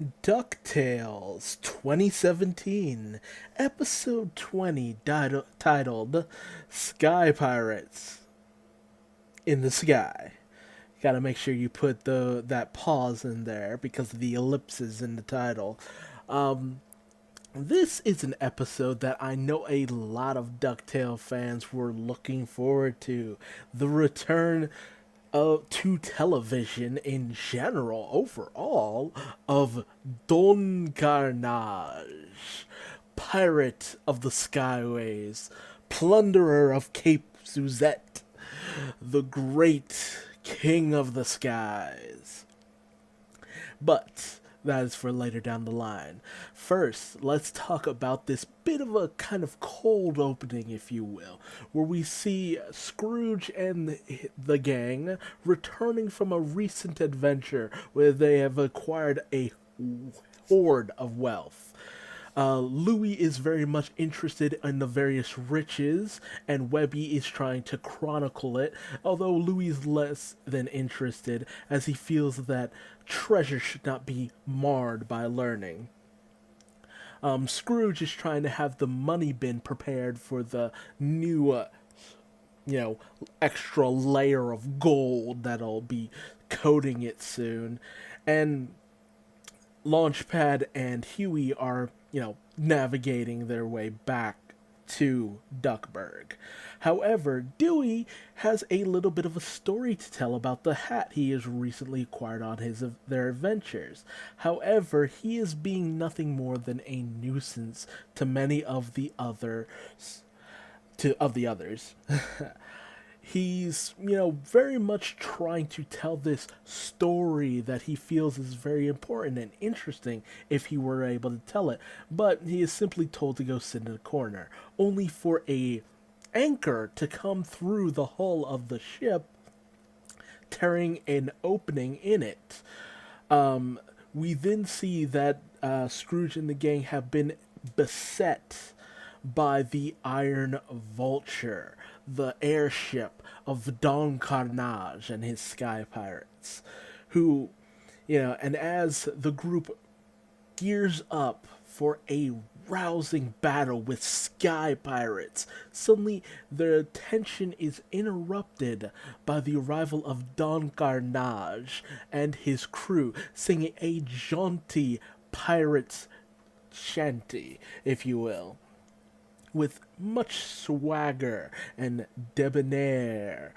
DuckTales 2017, Episode 20, titled Sky Pirates in the Sky. Gotta make sure you put that pause in there because of the ellipses in the title. Um, this is an episode that I know a lot of DuckTales fans were looking forward to. The return to television in general, overall, of Don Karnage, pirate of the skyways, plunderer of Cape Suzette, the great king of the skies. But that is for later down the line. First, let's talk about this bit of a kind of cold opening, if you will, where we see Scrooge and the gang returning from a recent adventure where they have acquired a hoard of wealth. Louis is very much interested in the various riches, and Webby is trying to chronicle it, although Louis is less than interested, as he feels that treasure should not be marred by learning. Scrooge is trying to have the money bin prepared for the new, extra layer of gold that'll be coating it soon. And Launchpad and Huey are, navigating their way back to Duckburg. However, Dewey has a little bit of a story to tell about the hat he has recently acquired on their adventures. However, he is being nothing more than a nuisance to many of the others. He's, very much trying to tell this story that he feels is very important and interesting if he were able to tell it, but he is simply told to go sit in a corner, only for a anchor to come through the hull of the ship, tearing an opening in it. We then see that Scrooge and the gang have been beset by the Iron Vulture, the airship of Don Carnage and his sky pirates, who, and as the group gears up for a rousing battle with sky pirates, suddenly their attention is interrupted by the arrival of Don Carnage and his crew singing a jaunty pirate's shanty, if you will, with much swagger and debonair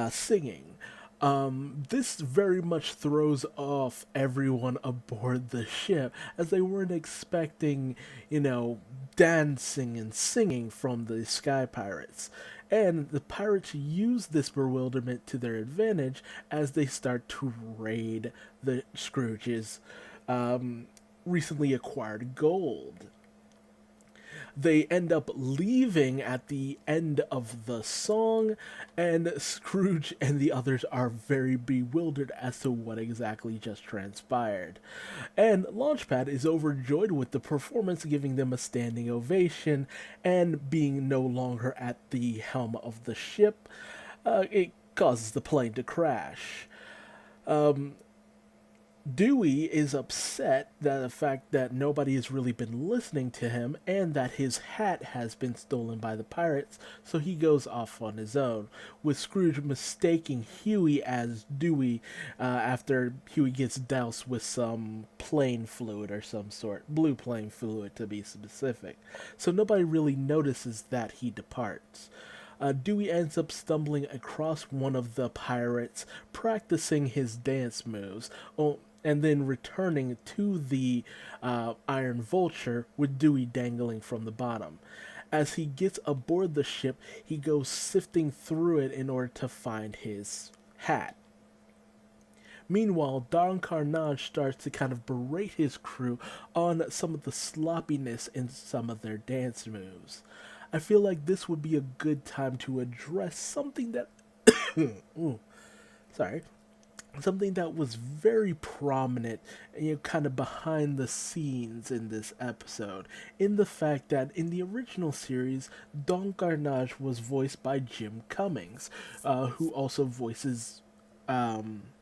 singing. This very much throws off everyone aboard the ship, as they weren't expecting, dancing and singing from the Sky Pirates. And the pirates use this bewilderment to their advantage as they start to raid the Scrooge's recently acquired gold. They end up leaving at the end of the song, and Scrooge and the others are very bewildered as to what exactly just transpired. And Launchpad is overjoyed with the performance, giving them a standing ovation, and being no longer at the helm of the ship, it causes the plane to crash. Dewey is upset that the fact that nobody has really been listening to him and that his hat has been stolen by the pirates, so he goes off on his own, with Scrooge mistaking Huey as Dewey after Huey gets doused with some plane fluid or some sort, blue plane fluid to be specific. So nobody really notices that he departs. Dewey ends up stumbling across one of the pirates, practicing his dance moves, and then returning to the Iron Vulture with Dewey dangling from the bottom. As he gets aboard the ship, he goes sifting through it in order to find his hat. Meanwhile, Don Carnage starts to kind of berate his crew on some of the sloppiness in some of their dance moves. I feel like this would be a good time to address something that something that was very prominent, kind of behind the scenes in this episode, in the fact that in the original series, Don Carnage was voiced by Jim Cummings, who also voices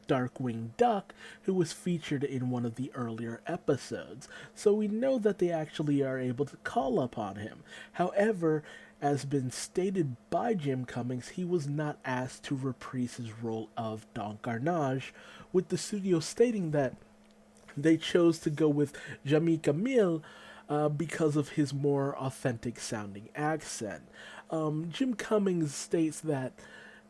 Darkwing Duck, who was featured in one of the earlier episodes, so we know that they actually are able to call upon him. However, as been stated by Jim Cummings, he was not asked to reprise his role of Don Karnage, with the studio stating that they chose to go with Jamie Camille because of his more authentic sounding accent. Jim Cummings states that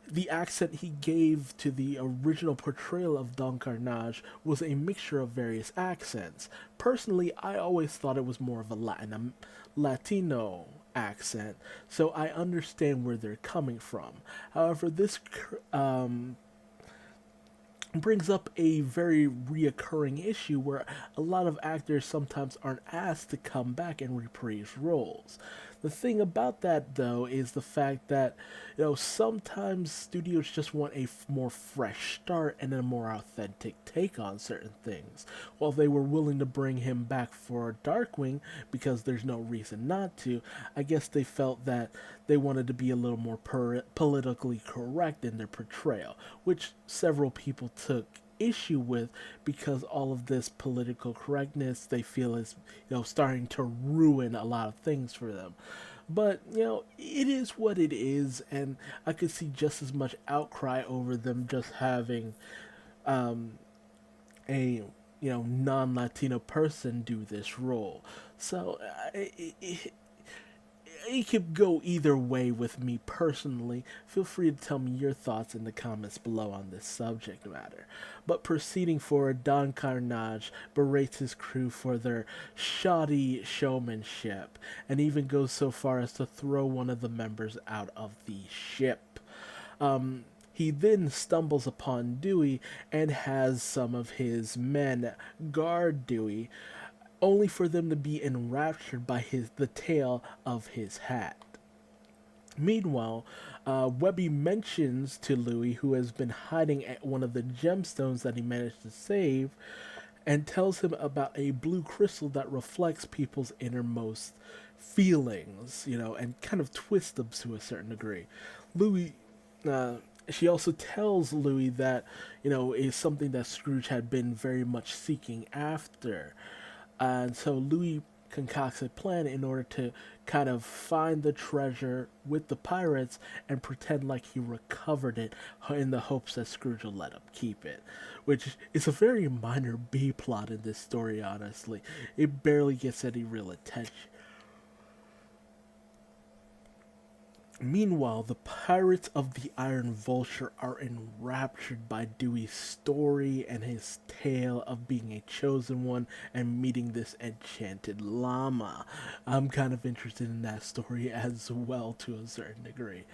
the accent he gave to the original portrayal of Don Carnage was a mixture of various accents. Personally, I always thought it was more of a Latino accent, so I understand where they're coming from. However, this brings up a very reoccurring issue where a lot of actors sometimes aren't asked to come back and reprise roles. The thing about that, though, is the fact that, sometimes studios just want a more fresh start and a more authentic take on certain things. While they were willing to bring him back for Darkwing because there's no reason not to, I guess they felt that they wanted to be a little more politically correct in their portrayal, which several people took issue with because all of this political correctness they feel is starting to ruin a lot of things for them. But it is what it is, and I could see just as much outcry over them just having a non-Latino person do this role. So it could go either way with me personally. Feel free to tell me your thoughts in the comments below on this subject matter. But proceeding forward, Don Carnage berates his crew for their shoddy showmanship, and even goes so far as to throw one of the members out of the ship. He then stumbles upon Dewey and has some of his men guard Dewey, only for them to be enraptured by the tail of his hat. Meanwhile, Webby mentions to Louis, who has been hiding at one of the gemstones that he managed to save, and tells him about a blue crystal that reflects people's innermost feelings, and kind of twists them to a certain degree. She also tells Louis that, is something that Scrooge had been very much seeking after. And so Louis concocts a plan in order to kind of find the treasure with the pirates and pretend like he recovered it in the hopes that Scrooge will let him keep it. Which is a very minor B plot in this story, honestly. It barely gets any real attention. Meanwhile, the pirates of the Iron Vulture are enraptured by Dewey's story and his tale of being a chosen one and meeting this enchanted llama. I'm kind of interested in that story as well to a certain degree.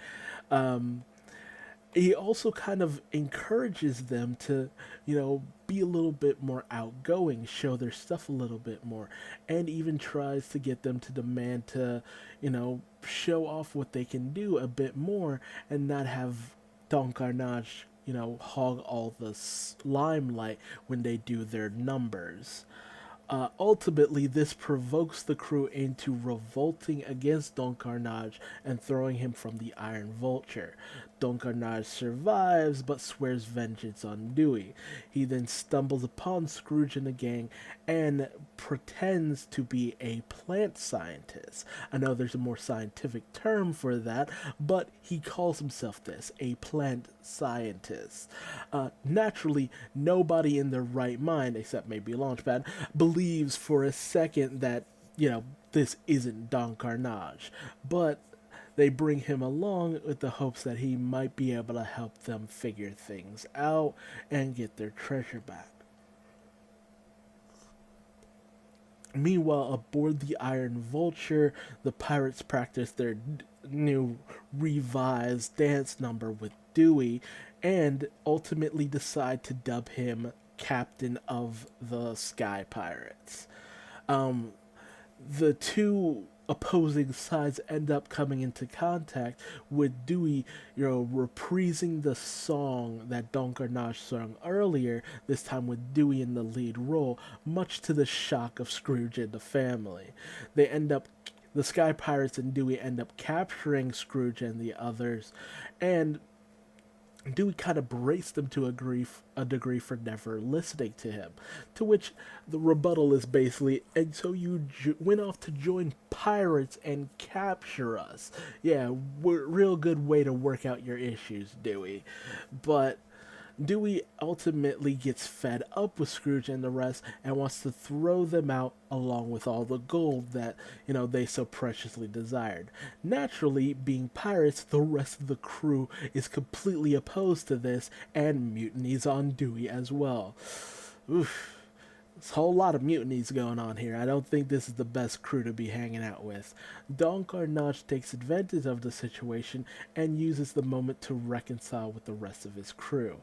He also kind of encourages them to, be a little bit more outgoing, show their stuff a little bit more, and even tries to get them to demand to, show off what they can do a bit more and not have Don Carnage, hog all the limelight when they do their numbers. Ultimately, this provokes the crew into revolting against Don Carnage and throwing him from the Iron Vulture. Don Carnage survives, but swears vengeance on Dewey. He then stumbles upon Scrooge and the gang and pretends to be a plant scientist. I know there's a more scientific term for that, but he calls himself this, a plant scientist. Naturally, nobody in their right mind, except maybe Launchpad, believes for a second that, this isn't Don Carnage. But they bring him along with the hopes that he might be able to help them figure things out and get their treasure back. Meanwhile, aboard the Iron Vulture, the pirates practice their new revised dance number with Dewey and ultimately decide to dub him captain of the Sky Pirates. The two opposing sides end up coming into contact with Dewey, reprising the song that Don Carnage sung earlier, this time with Dewey in the lead role, much to the shock of Scrooge and the family. The Sky Pirates and Dewey end up capturing Scrooge and the others, and Dewey kind of braced them to a degree for never listening to him. To which the rebuttal is basically, and so you went off to join pirates and capture us. Yeah, real good way to work out your issues, Dewey. But Dewey ultimately gets fed up with Scrooge and the rest and wants to throw them out along with all the gold that, they so preciously desired. Naturally, being pirates, the rest of the crew is completely opposed to this and mutinies on Dewey as well. Oof. There's a whole lot of mutinies going on here. I don't think this is the best crew to be hanging out with. Don Karnage takes advantage of the situation and uses the moment to reconcile with the rest of his crew.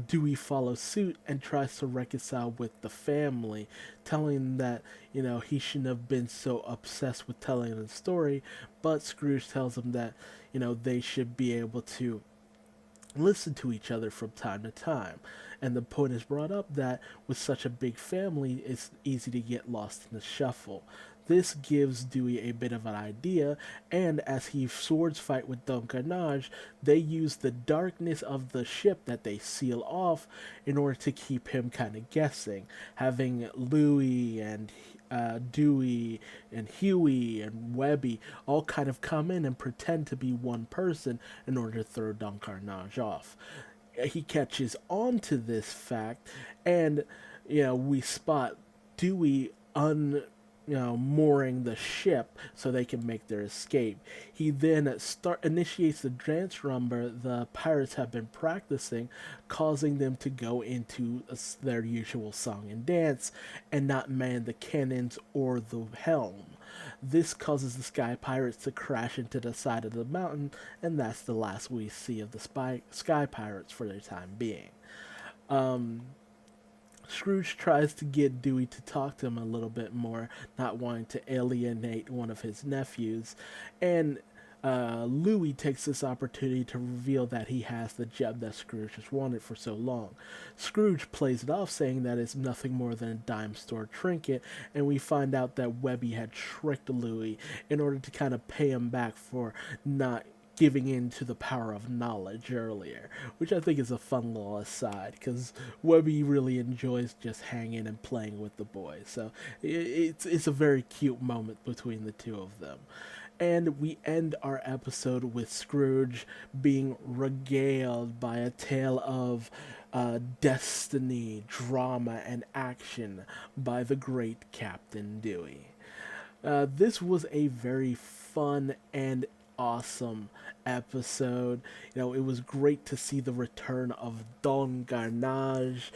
Dewey follows suit and tries to reconcile with the family, telling them that, he shouldn't have been so obsessed with telling the story, but Scrooge tells him that, they should be able to listen to each other from time to time. And the point is brought up that with such a big family, it's easy to get lost in the shuffle. This gives Dewey a bit of an idea, and as he swords fight with Don Carnage, they use the darkness of the ship that they seal off in order to keep him kind of guessing, having Louie and Dewey and Huey and Webby all kind of come in and pretend to be one person in order to throw Don Carnage off. He catches on to this fact, and we spot Dewey mooring the ship so they can make their escape. He then initiates the dance number the pirates have been practicing, causing them to go into their usual song and dance and not man the cannons or the helm. This causes the Sky Pirates to crash into the side of the mountain, and that's the last we see of the Sky Pirates for their time being. Scrooge tries to get Dewey to talk to him a little bit more, not wanting to alienate one of his nephews, and Louis takes this opportunity to reveal that he has the gem that Scrooge has wanted for so long. Scrooge plays it off, saying that it's nothing more than a dime store trinket, and we find out that Webby had tricked Louis in order to kind of pay him back for not giving in to the power of knowledge earlier, which I think is a fun little aside, because Webby really enjoys just hanging and playing with the boys, so it's a very cute moment between the two of them. And we end our episode with Scrooge being regaled by a tale of destiny, drama, and action by the great Captain Dewey. This was a very fun and awesome episode. It was great to see the return of Don Garnage.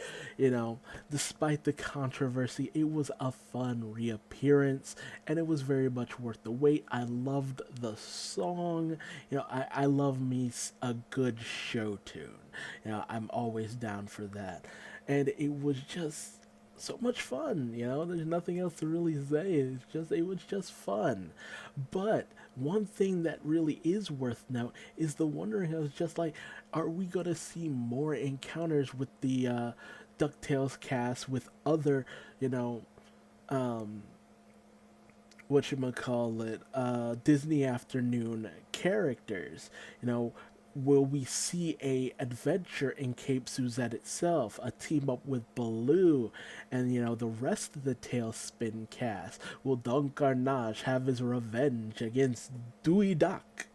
Despite the controversy, it was a fun reappearance, and it was very much worth the wait. I loved the song. I love me a good show tune. I'm always down for that. And it was just so much fun. There's nothing else to really say. It was just fun. But one thing that really is worth note is the wondering. I was just like, are we gonna see more encounters with the DuckTales cast with other, whatchamacallit, Disney Afternoon characters? Will we see a adventure in Cape Suzette itself, a team up with Baloo, and the rest of the Tailspin cast? Will Don Carnage have his revenge against Dewey Duck?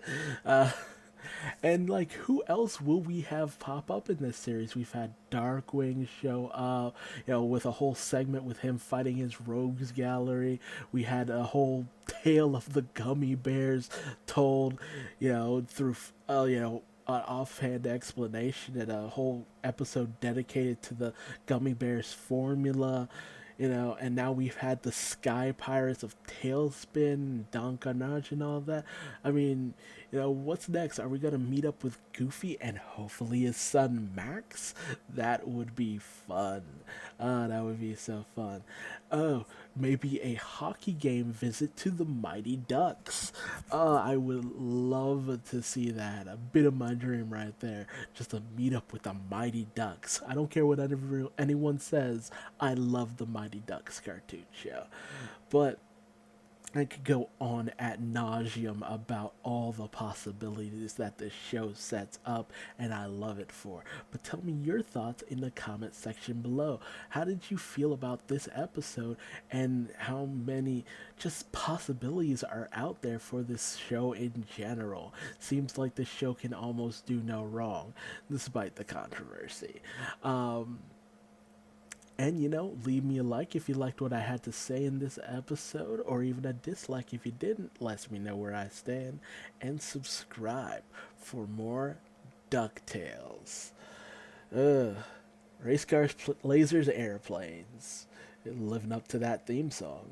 And who else will we have pop up in this series? We've had Darkwing show up, with a whole segment with him fighting his rogues gallery. We had a whole tale of the gummy bears told, through, an offhand explanation and a whole episode dedicated to the gummy bears formula. And now we've had the Sky Pirates of Tailspin, Don Carnage, and all of that. I mean, what's next? Are we going to meet up with Goofy and hopefully his son Max? That would be fun. That would be so fun. Oh, maybe a hockey game visit to the Mighty Ducks. I would love to see that. A bit of my dream right there. Just to meet up with the Mighty Ducks. I don't care what anyone says. I love the Mighty Ducks cartoon show. But I could go on ad nauseum about all the possibilities that this show sets up, and I love it for. But tell me your thoughts in the comment section below. How did you feel about this episode, and how many just possibilities are out there for this show in general? Seems like this show can almost do no wrong, despite the controversy. And leave me a like if you liked what I had to say in this episode, or even a dislike if you didn't. Let me know where I stand. And subscribe for more DuckTales. Race cars, lasers, airplanes. Living up to that theme song.